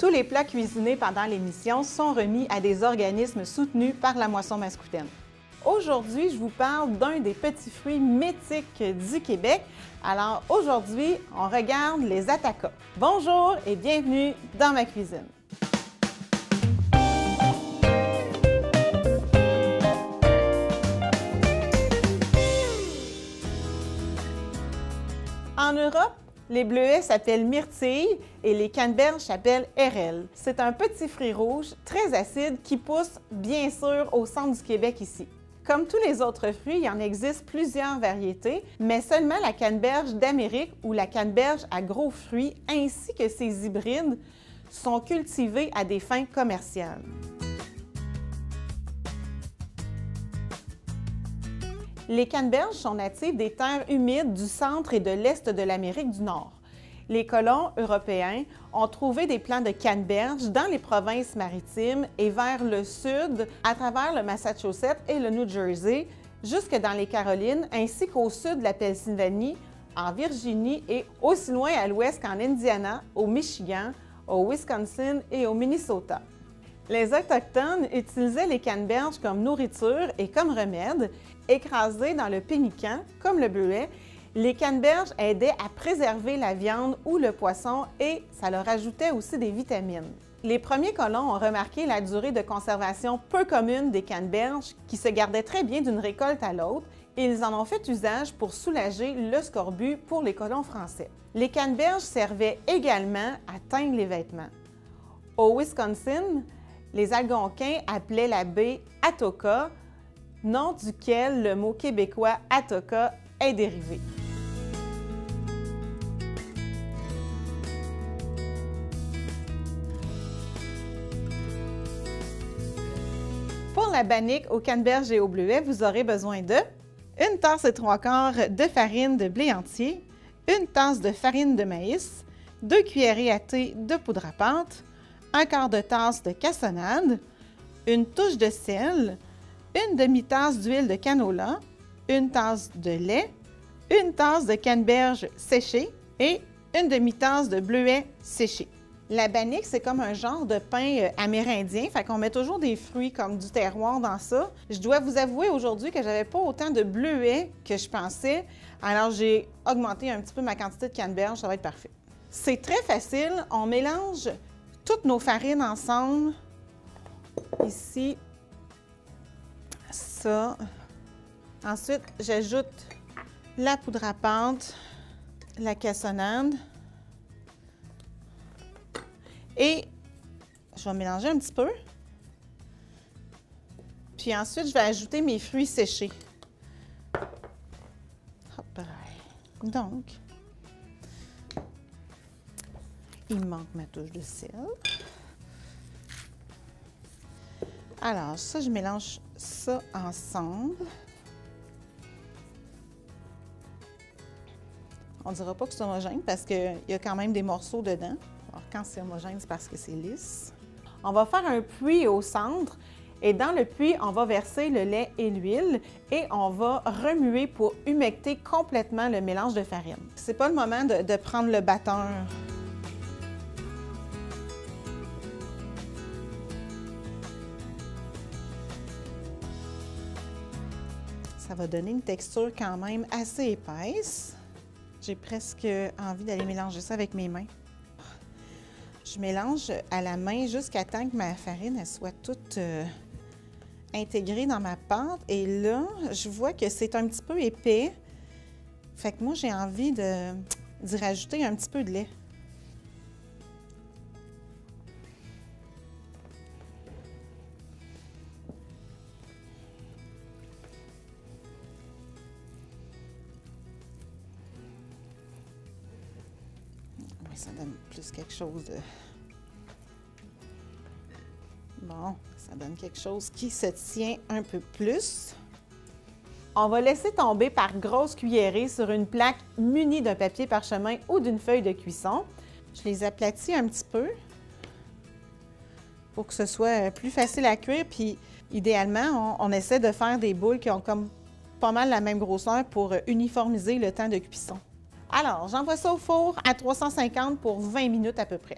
Tous les plats cuisinés pendant l'émission sont remis à des organismes soutenus par la Moisson Mascoutaine. Aujourd'hui, je vous parle d'un des petits fruits mythiques du Québec. Alors aujourd'hui, on regarde les Ataka. Bonjour et bienvenue dans ma cuisine. En Europe, les bleuets s'appellent myrtilles et les canneberges s'appellent érelles. C'est un petit fruit rouge très acide qui pousse bien sûr au centre du Québec ici. Comme tous les autres fruits, il en existe plusieurs variétés, mais seulement la canneberge d'Amérique ou la canneberge à gros fruits ainsi que ses hybrides sont cultivés à des fins commerciales. Les canneberges sont natives des terres humides du centre et de l'est de l'Amérique du Nord. Les colons européens ont trouvé des plants de canneberges dans les provinces maritimes et vers le sud, à travers le Massachusetts et le New Jersey, jusque dans les Carolines, ainsi qu'au sud de la Pennsylvanie, en Virginie et aussi loin à l'ouest qu'en Indiana, au Michigan, au Wisconsin et au Minnesota. Les Autochtones utilisaient les canneberges comme nourriture et comme remède. Écrasés dans le pemmican, comme le bleuet, les canneberges aidaient à préserver la viande ou le poisson et ça leur ajoutait aussi des vitamines. Les premiers colons ont remarqué la durée de conservation peu commune des canneberges qui se gardaient très bien d'une récolte à l'autre et ils en ont fait usage pour soulager le scorbut pour les colons français. Les canneberges servaient également à teindre les vêtements. Au Wisconsin, les Algonquins appelaient la baie Atoka, nom duquel le mot québécois Atoka est dérivé. Pour la bannique aux canneberges et au bleuet, vous aurez besoin de une tasse et 3/4 de farine de blé entier, une tasse de farine de maïs, 2 cuillerées à thé de poudre à pâte, 1/4 de tasse de cassonade, une touche de sel, une demi-tasse d'huile de canola, une tasse de lait, une tasse de canneberge séchée et une demi-tasse de bleuet séché. La bannique, c'est comme un genre de pain amérindien, fait qu'on met toujours des fruits comme du terroir dans ça. Je dois vous avouer aujourd'hui que j'avais pas autant de bleuets que je pensais, alors j'ai augmenté un petit peu ma quantité de canneberge, ça va être parfait. C'est très facile, on mélange toutes nos farines ensemble, ici, ça. Ensuite, j'ajoute la poudre à pâte, la cassonade et je vais mélanger un petit peu. Puis ensuite, je vais ajouter mes fruits séchés. Hop là. Donc, il me manque ma touche de sel. Alors, ça, je mélange ça ensemble. On ne dira pas que c'est homogène parce qu'il y a quand même des morceaux dedans. Alors, quand c'est homogène, c'est parce que c'est lisse. On va faire un puits au centre et dans le puits, on va verser le lait et l'huile et on va remuer pour humecter complètement le mélange de farine. C'est pas le moment de prendre le batteur. Ça va donner une texture quand même assez épaisse. J'ai presque envie d'aller mélanger ça avec mes mains. Je mélange à la main jusqu'à temps que ma farine elle soit toute intégrée dans ma pâte. Et là, je vois que c'est un petit peu épais. Fait que moi, j'ai envie d'y rajouter un petit peu de lait. Ça donne plus quelque chose de... Bon, ça donne quelque chose qui se tient un peu plus. On va laisser tomber par grosses cuillerées sur une plaque munie d'un papier parchemin ou d'une feuille de cuisson. Je les aplatis un petit peu pour que ce soit plus facile à cuire. Puis, idéalement, on essaie de faire des boules qui ont comme pas mal la même grosseur pour uniformiser le temps de cuisson. Alors, j'envoie ça au four à 350 pour 20 minutes à peu près.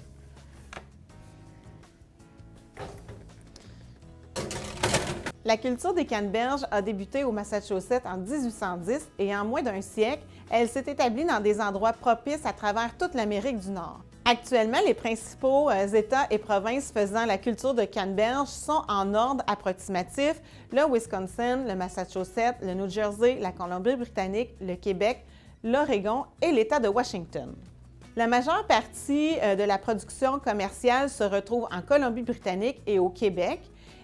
La culture des canneberges a débuté au Massachusetts en 1810 et en moins d'un siècle, elle s'est établie dans des endroits propices à travers toute l'Amérique du Nord. Actuellement, les principaux États et provinces faisant la culture de canneberge sont en ordre approximatif: le Wisconsin, le Massachusetts, le New Jersey, la Colombie-Britannique, le Québec, l'Oregon et l'État de Washington. La majeure partie de la production commerciale se retrouve en Colombie-Britannique et au Québec.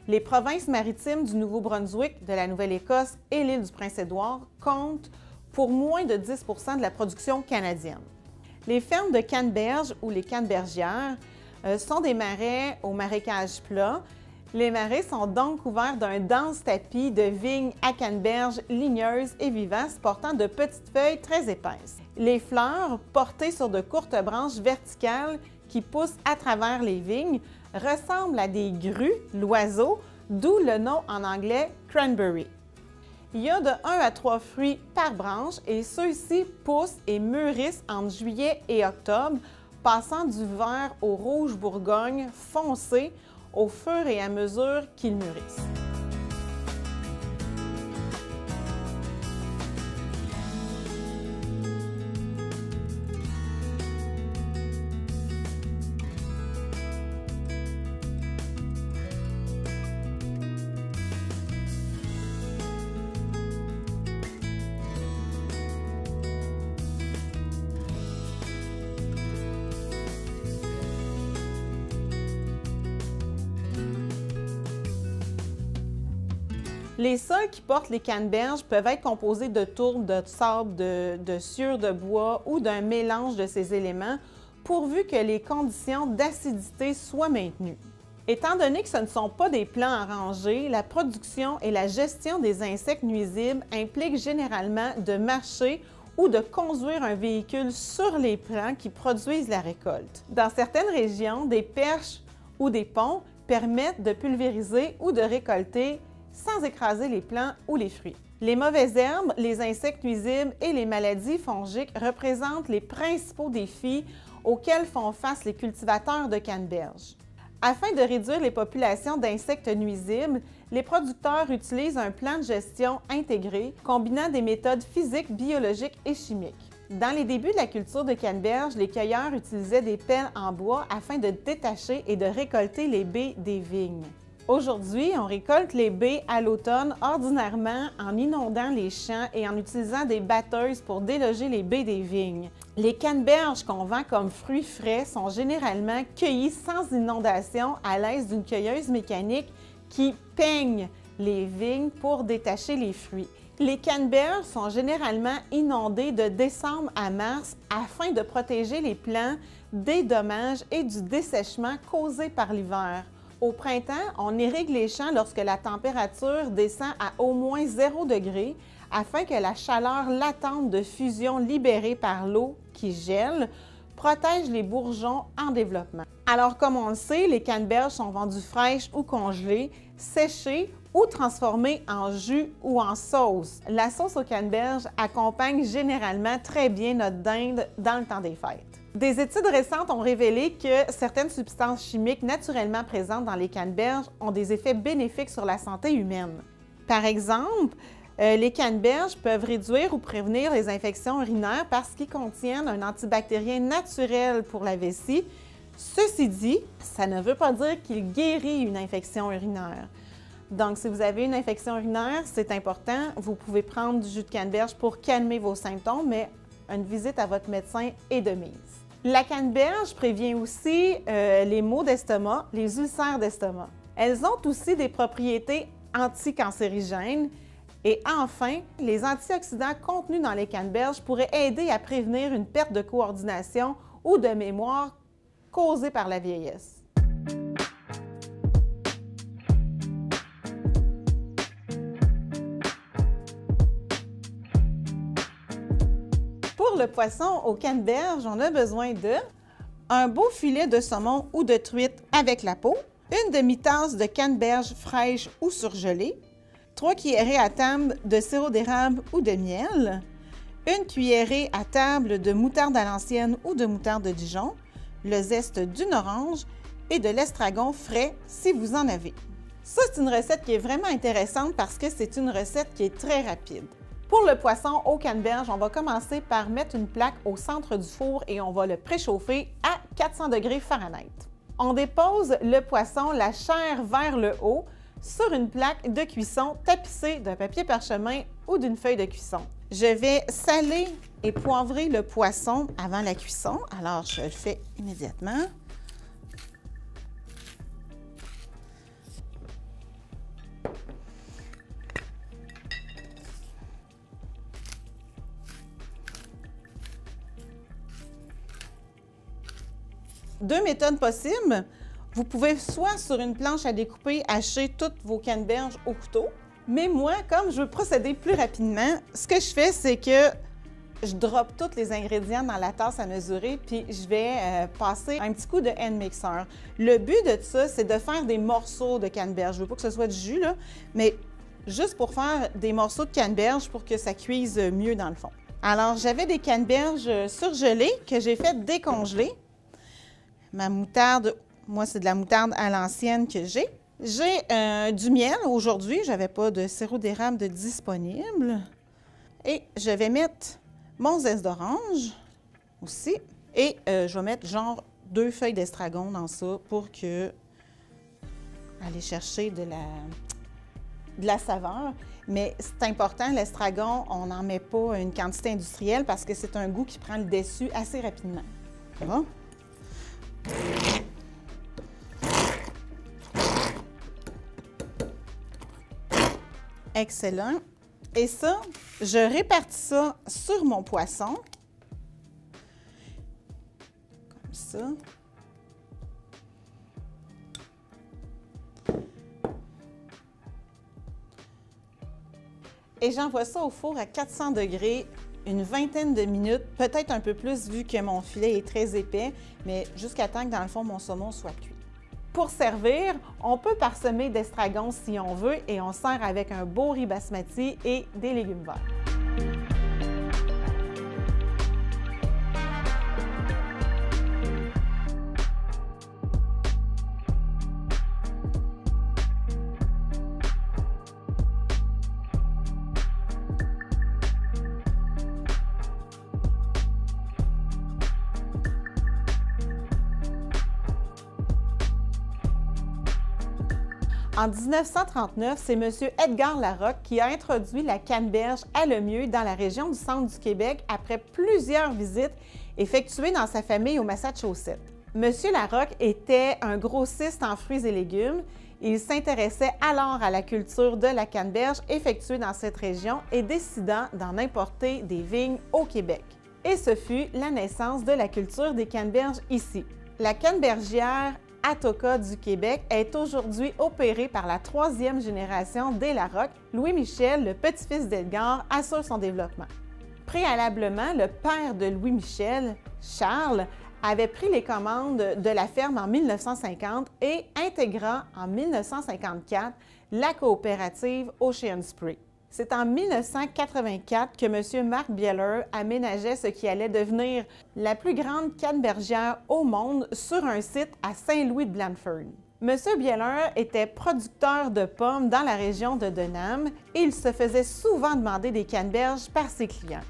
Les provinces maritimes du Nouveau-Brunswick, de la Nouvelle-Écosse et l'île du Prince-Édouard comptent pour moins de 10 % de la production canadienne. Les fermes de canneberges ou les cannebergières sont des marais au marécage plat. Les marais sont donc couverts d'un dense tapis de vignes à canneberges ligneuses et vivaces portant de petites feuilles très épaisses. Les fleurs, portées sur de courtes branches verticales qui poussent à travers les vignes, ressemblent à des grues, l'oiseau, d'où le nom en anglais cranberry. Il y a de 1 à 3 fruits par branche et ceux-ci poussent et mûrissent entre juillet et octobre, passant du vert au rouge Bourgogne foncé au fur et à mesure qu'ils mûrissent. Les sols qui portent les canneberges peuvent être composés de tourbe, de sable, de sciure de bois ou d'un mélange de ces éléments, pourvu que les conditions d'acidité soient maintenues. Étant donné que ce ne sont pas des plants arrangés, la production et la gestion des insectes nuisibles impliquent généralement de marcher ou de conduire un véhicule sur les plants qui produisent la récolte. Dans certaines régions, des perches ou des ponts permettent de pulvériser ou de récolter sans écraser les plants ou les fruits. Les mauvaises herbes, les insectes nuisibles et les maladies fongiques représentent les principaux défis auxquels font face les cultivateurs de canneberges. Afin de réduire les populations d'insectes nuisibles, les producteurs utilisent un plan de gestion intégré combinant des méthodes physiques, biologiques et chimiques. Dans les débuts de la culture de canneberge, les cueilleurs utilisaient des pelles en bois afin de détacher et de récolter les baies des vignes. Aujourd'hui, on récolte les baies à l'automne, ordinairement en inondant les champs et en utilisant des batteuses pour déloger les baies des vignes. Les canneberges qu'on vend comme fruits frais sont généralement cueillis sans inondation à l'aide d'une cueilleuse mécanique qui peigne les vignes pour détacher les fruits. Les canneberges sont généralement inondés de décembre à mars afin de protéger les plants des dommages et du dessèchement causés par l'hiver. Au printemps, on irrigue les champs lorsque la température descend à au moins 0 degré afin que la chaleur latente de fusion libérée par l'eau qui gèle protège les bourgeons en développement. Alors, comme on le sait, les canneberges sont vendues fraîches ou congelées, séchées ou transformées en jus ou en sauce. La sauce aux canneberges accompagne généralement très bien notre dinde dans le temps des fêtes. Des études récentes ont révélé que certaines substances chimiques naturellement présentes dans les canneberges ont des effets bénéfiques sur la santé humaine. Par exemple, les canneberges peuvent réduire ou prévenir les infections urinaires parce qu'ils contiennent un antibactérien naturel pour la vessie. Ceci dit, ça ne veut pas dire qu'il guérit une infection urinaire. Donc, si vous avez une infection urinaire, c'est important, vous pouvez prendre du jus de canneberge pour calmer vos symptômes, mais une visite à votre médecin est de mise. La canneberge prévient aussi les maux d'estomac, les ulcères d'estomac. Elles ont aussi des propriétés anticancérigènes. Et enfin, les antioxydants contenus dans les canneberges pourraient aider à prévenir une perte de coordination ou de mémoire causée par la vieillesse. Pour le poisson aux canneberges, on a besoin de un beau filet de saumon ou de truite avec la peau, une demi-tasse de canneberge fraîche ou surgelée, 3 cuillerées à table de sirop d'érable ou de miel, une cuillerée à table de moutarde à l'ancienne ou de moutarde de Dijon, le zeste d'une orange et de l'estragon frais si vous en avez. Ça, c'est une recette qui est vraiment intéressante parce que c'est une recette qui est très rapide. Pour le poisson au canneberge, on va commencer par mettre une plaque au centre du four et on va le préchauffer à 400 degrés Fahrenheit. On dépose le poisson, la chair vers le haut, sur une plaque de cuisson tapissée d'un papier parchemin ou d'une feuille de cuisson. Je vais saler et poivrer le poisson avant la cuisson, alors je le fais immédiatement. Deux méthodes possibles. Vous pouvez soit sur une planche à découper, hacher toutes vos canneberges au couteau. Mais moi, comme je veux procéder plus rapidement, ce que je fais, c'est que je drop tous les ingrédients dans la tasse à mesurer, puis je vais passer un petit coup de hand mixer. Le but de ça, c'est de faire des morceaux de canneberge. Je veux pas que ce soit du jus, là, mais juste pour faire des morceaux de canneberge pour que ça cuise mieux dans le fond. Alors, j'avais des canneberges surgelées que j'ai fait décongeler. Ma moutarde, moi, c'est de la moutarde à l'ancienne que j'ai. J'ai du miel aujourd'hui. Je n'avais pas de sirop d'érable de disponible. Et je vais mettre mon zeste d'orange aussi. Et je vais mettre genre 2 feuilles d'estragon dans ça pour que aller chercher de la saveur. Mais c'est important, l'estragon, on n'en met pas une quantité industrielle parce que c'est un goût qui prend le dessus assez rapidement. Bon. Excellent. Et ça, je répartis ça sur mon poisson. Comme ça. Et j'envoie ça au four à 400 degrés une vingtaine de minutes, peut-être un peu plus vu que mon filet est très épais, mais jusqu'à temps que dans le fond, mon saumon soit cuit. Pour servir, on peut parsemer d'estragon si on veut et on sert avec un beau riz basmati et des légumes verts. En 1939, c'est M. Edgar Larocque qui a introduit la canneberge à Lemieux dans la région du centre du Québec après plusieurs visites effectuées dans sa famille au Massachusetts. M. Larocque était un grossiste en fruits et légumes. Il s'intéressait alors à la culture de la canneberge effectuée dans cette région et décida d'en importer des vignes au Québec. Et ce fut la naissance de la culture des canneberges ici. La cannebergière Atoka du Québec est aujourd'hui opérée par la 3e génération des Larocque. Louis-Michel, le petit-fils d'Edgar, assure son développement. Préalablement, le père de Louis-Michel, Charles, avait pris les commandes de la ferme en 1950 et intégra en 1954 la coopérative Ocean Spray. C'est en 1984 que M. Marc Bieler aménageait ce qui allait devenir la plus grande cannebergière au monde sur un site à Saint-Louis-de-Blanford. M. Bieler était producteur de pommes dans la région de Denham et il se faisait souvent demander des canneberges par ses clients.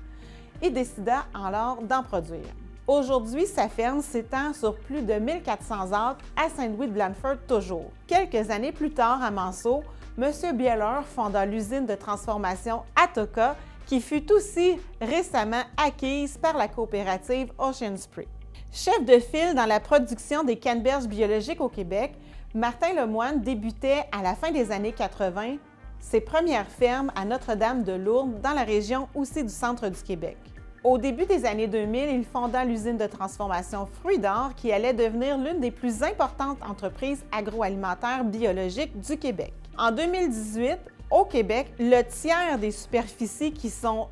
Il décida alors d'en produire. Aujourd'hui, sa ferme s'étend sur plus de 1400 acres à Saint-Louis-de-Blanford toujours. Quelques années plus tard, à Manceau, M. Bieler fonda l'usine de transformation Atoka, qui fut aussi récemment acquise par la coopérative Ocean Spray. Chef de file dans la production des canneberges biologiques au Québec, Martin Lemoine débutait à la fin des années 80 ses premières fermes à Notre-Dame-de-Lourdes, dans la région aussi du centre du Québec. Au début des années 2000, il fonda l'usine de transformation Fruits d'Or, qui allait devenir l'une des plus importantes entreprises agroalimentaires biologiques du Québec. En 2018, au Québec, le tiers des superficies qui sont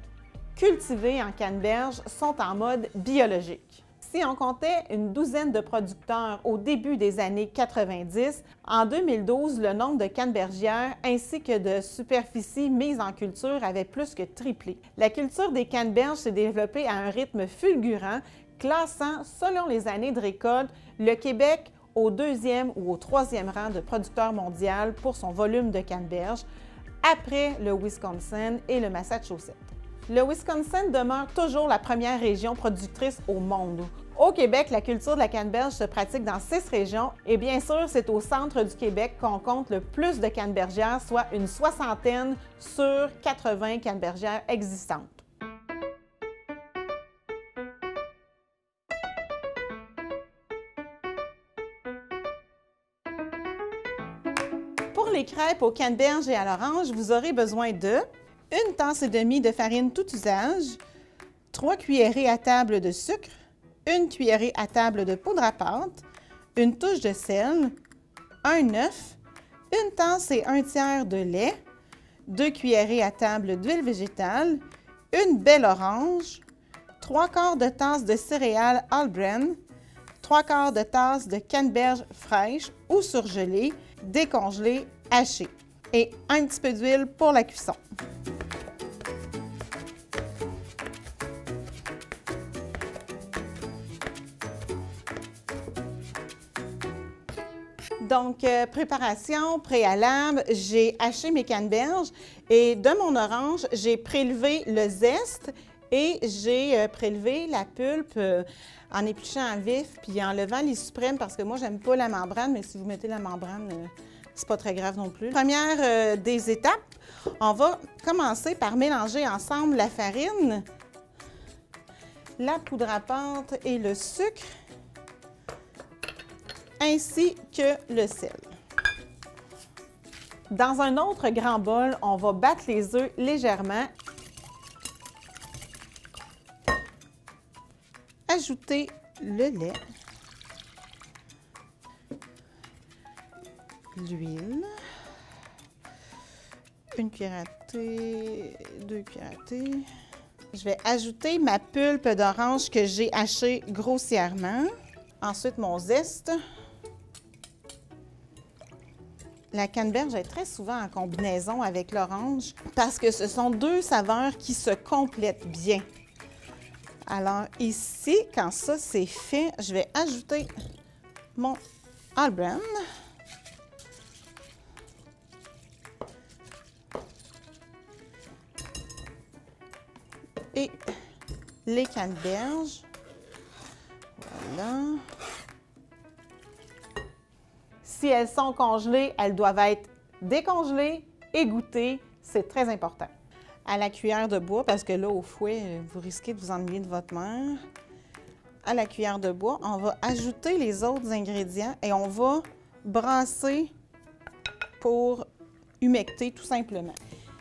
cultivées en canneberge sont en mode biologique. Si on comptait une douzaine de producteurs au début des années 90, en 2012, le nombre de cannebergières ainsi que de superficies mises en culture avait plus que triplé. La culture des canneberges s'est développée à un rythme fulgurant, classant, selon les années de récolte, le Québec au 2e ou au 3e rang de producteur mondial pour son volume de canneberge, après le Wisconsin et le Massachusetts. Le Wisconsin demeure toujours la première région productrice au monde. Au Québec, la culture de la canneberge se pratique dans 6 régions et bien sûr, c'est au centre du Québec qu'on compte le plus de cannebergières, soit une 60aine sur 80 cannebergières existantes. Pour les crêpes aux canneberges et à l'orange, vous aurez besoin de 1 tasse et demie de farine tout usage, 3 cuillerées à table de sucre, 1 cuillerée à table de poudre à pâte, une touche de sel, un œuf, 1 tasse et 1/3 de lait, 2 cuillerées à table d'huile végétale, une belle orange, 3/4 de tasse de céréales All-Bran, 3/4 de tasse de canneberge fraîche ou surgelée, décongelée, hachée, et un petit peu d'huile pour la cuisson. Donc, préparation préalable, j'ai haché mes canneberges et de mon orange, j'ai prélevé le zeste et j'ai prélevé la pulpe en épluchant à vif puis en levant les suprêmes parce que moi, j'aime pas la membrane, mais si vous mettez la membrane, c'est pas très grave non plus. Première des étapes, on va commencer par mélanger ensemble la farine, la poudre à pâte et le sucre, ainsi que le sel. Dans un autre grand bol, on va battre les œufs légèrement. Ajouter le lait, l'huile, 1 cuillère à thé, 2 cuillères à thé. Je vais ajouter ma pulpe d'orange que j'ai hachée grossièrement. Ensuite, mon zeste. La canneberge est très souvent en combinaison avec l'orange parce que ce sont 2 saveurs qui se complètent bien. Alors ici, quand ça c'est fait, je vais ajouter mon All-Bran. Et les canneberges. Voilà. Si elles sont congelées, elles doivent être décongelées, égouttées. C'est très important. À la cuillère de bois, parce que là, au fouet, vous risquez de vous ennuyer de votre mère. À la cuillère de bois, on va ajouter les autres ingrédients et on va brasser pour humecter tout simplement.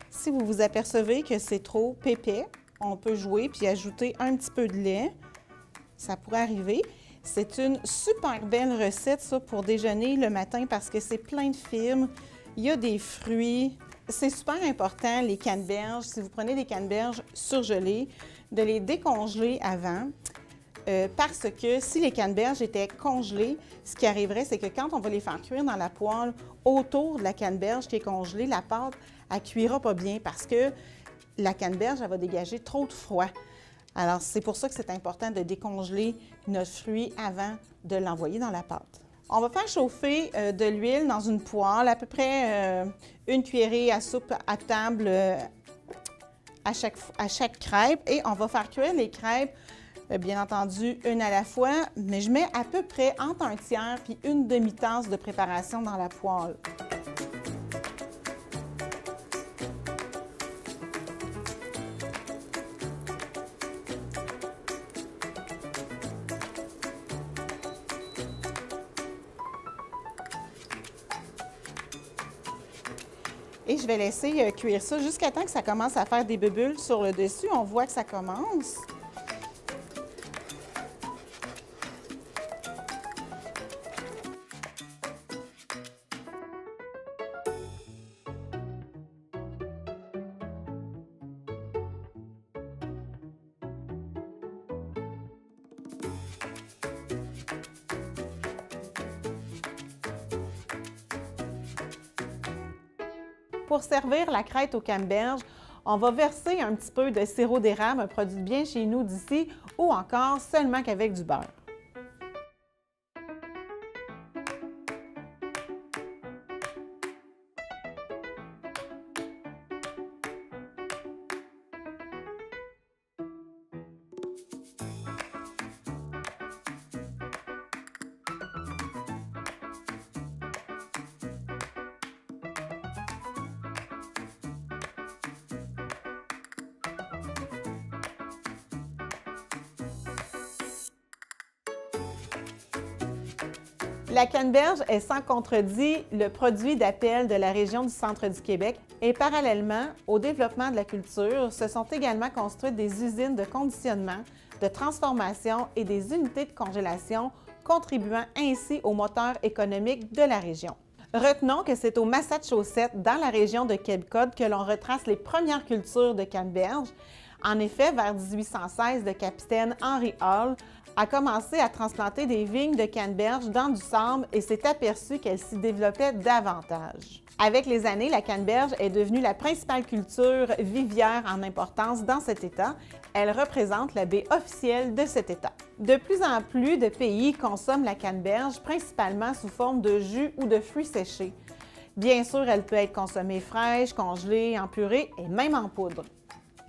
Si vous vous apercevez que c'est trop épais, on peut jouer puis ajouter un petit peu de lait. Ça pourrait arriver. C'est une super belle recette, ça, pour déjeuner le matin parce que c'est plein de fibres. Il y a des fruits. C'est super important, les canneberges. Si vous prenez des canneberges surgelées, de les décongeler avant. Parce que si les canneberges étaient congelées, ce qui arriverait, c'est que quand on va les faire cuire dans la poêle, autour de la canneberge qui est congelée, la pâte, elle ne cuira pas bien parce que la canneberge, elle va dégager trop de froid. Alors, c'est pour ça que c'est important de décongeler notre fruit avant de l'envoyer dans la pâte. On va faire chauffer de l'huile dans une poêle, à peu près 1 cuillerée à soupe à table à chaque crêpe. Et on va faire cuire les crêpes, bien entendu, une à la fois, mais je mets à peu près entre 1/3 puis 1 demi-tasse de préparation dans la poêle. Et je vais laisser cuire ça jusqu'à temps que ça commence à faire des bulles sur le dessus. On voit que ça commence. Pour servir la crête aux canneberges, on va verser un petit peu de sirop d'érable, un produit bien chez nous d'ici, ou encore seulement qu'avec du beurre. La canneberge est sans contredit le produit d'appel de la région du centre du Québec et parallèlement au développement de la culture, se sont également construites des usines de conditionnement, de transformation et des unités de congélation, contribuant ainsi au moteur économique de la région. Retenons que c'est au Massachusetts, dans la région de Cape Cod, que l'on retrace les premières cultures de canneberge. En effet, vers 1816, le capitaine Henry Hall a commencé à transplanter des vignes de canneberge dans du sable et s'est aperçu qu'elles s'y développaient davantage. Avec les années, la canneberge est devenue la principale culture vivière en importance dans cet État. Elle représente la baie officielle de cet État. De plus en plus de pays consomment la canneberge, principalement sous forme de jus ou de fruits séchés. Bien sûr, elle peut être consommée fraîche, congelée, en purée et même en poudre.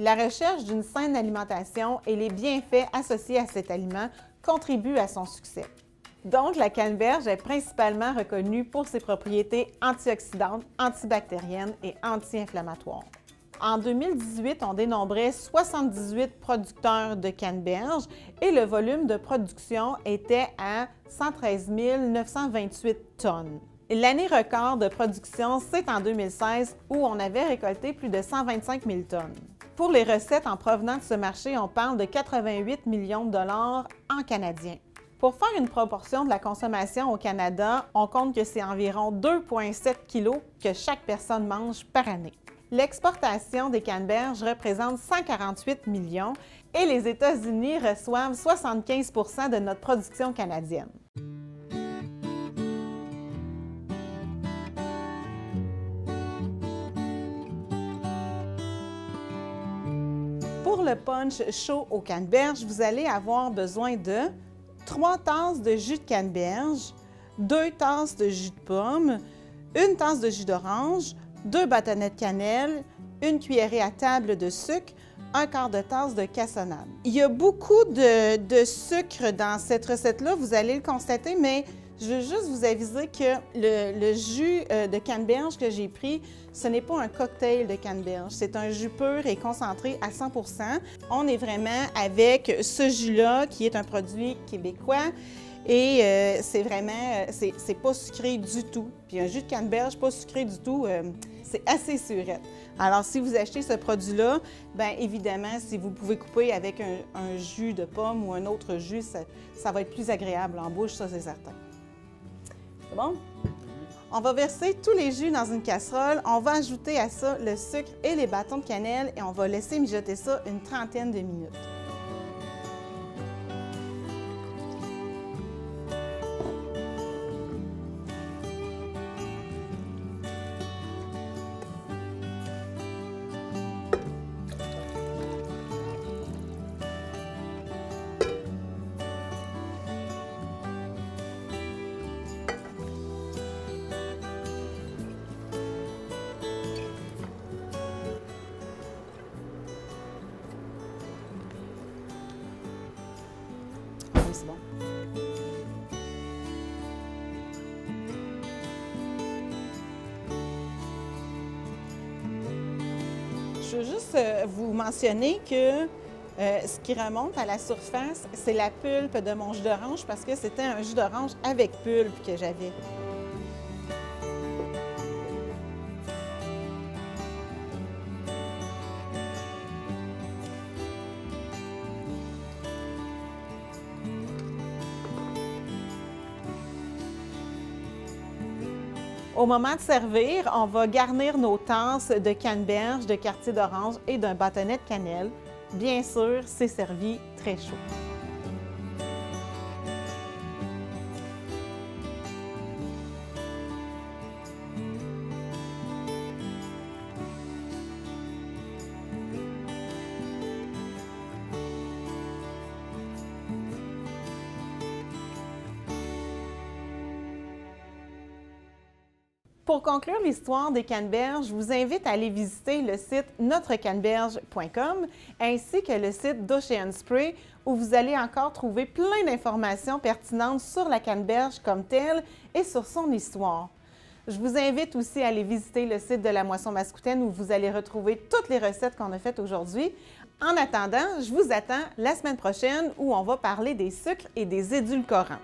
La recherche d'une saine alimentation et les bienfaits associés à cet aliment contribuent à son succès. Donc, la canneberge est principalement reconnue pour ses propriétés antioxydantes, antibactériennes et anti-inflammatoires. En 2018, on dénombrait 78 producteurs de canneberge et le volume de production était à 113 928 tonnes. L'année record de production, c'est en 2016 où on avait récolté plus de 125 000 tonnes. Pour les recettes en provenant de ce marché, on parle de 88 millions de dollars en canadien. Pour faire une proportion de la consommation au Canada, on compte que c'est environ 2,7 kg que chaque personne mange par année. L'exportation des canneberges représente 148 millions et les États-Unis reçoivent 75 % de notre production canadienne. Pour le punch chaud au canneberge, vous allez avoir besoin de 3 tasses de jus de canneberge, 2 tasses de jus de pomme, 1 tasse de jus d'orange, 2 bâtonnets de cannelle, 1 cuillerée à table de sucre, 1/4 de tasse de cassonade. Il y a beaucoup de sucre dans cette recette-là, vous allez le constater, mais je veux juste vous aviser que le jus de canneberge que j'ai pris, ce n'est pas un cocktail de canneberge, c'est un jus pur et concentré à 100 %. On est vraiment avec ce jus-là qui est un produit québécois et c'est vraiment, c'est pas sucré du tout. Puis un jus de canneberge pas sucré du tout, c'est assez surette. Alors, si vous achetez ce produit-là, bien évidemment, si vous pouvez couper avec un jus de pomme ou un autre jus, ça va être plus agréable en bouche, ça c'est certain. C'est bon? On va verser tous les jus dans une casserole. On va ajouter à ça le sucre et les bâtons de cannelle et on va laisser mijoter ça une trentaine de minutes. C'est bon. Je veux juste vous mentionner que ce qui remonte à la surface, c'est la pulpe de mon jus d'orange parce que c'était un jus d'orange avec pulpe que j'avais. Au moment de servir, on va garnir nos tasses de canneberge, de quartier d'orange et d'un bâtonnet de cannelle. Bien sûr, c'est servi très chaud. Pour conclure l'histoire des canneberges, je vous invite à aller visiter le site notrecanneberge.com ainsi que le site d'Ocean Spray où vous allez encore trouver plein d'informations pertinentes sur la canneberge comme telle et sur son histoire. Je vous invite aussi à aller visiter le site de la Moisson Mascoutaine où vous allez retrouver toutes les recettes qu'on a faites aujourd'hui. En attendant, je vous attends la semaine prochaine où on va parler des sucres et des édulcorants.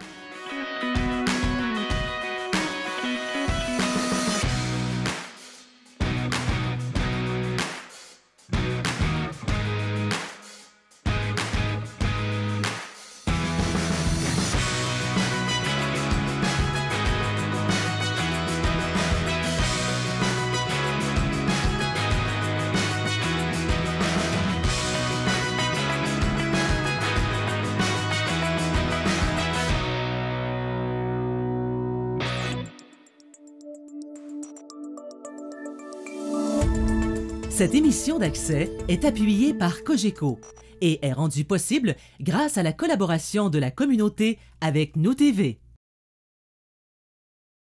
Cette émission d'Accès est appuyée par Cogeco et est rendue possible grâce à la collaboration de la communauté avec Nous TV.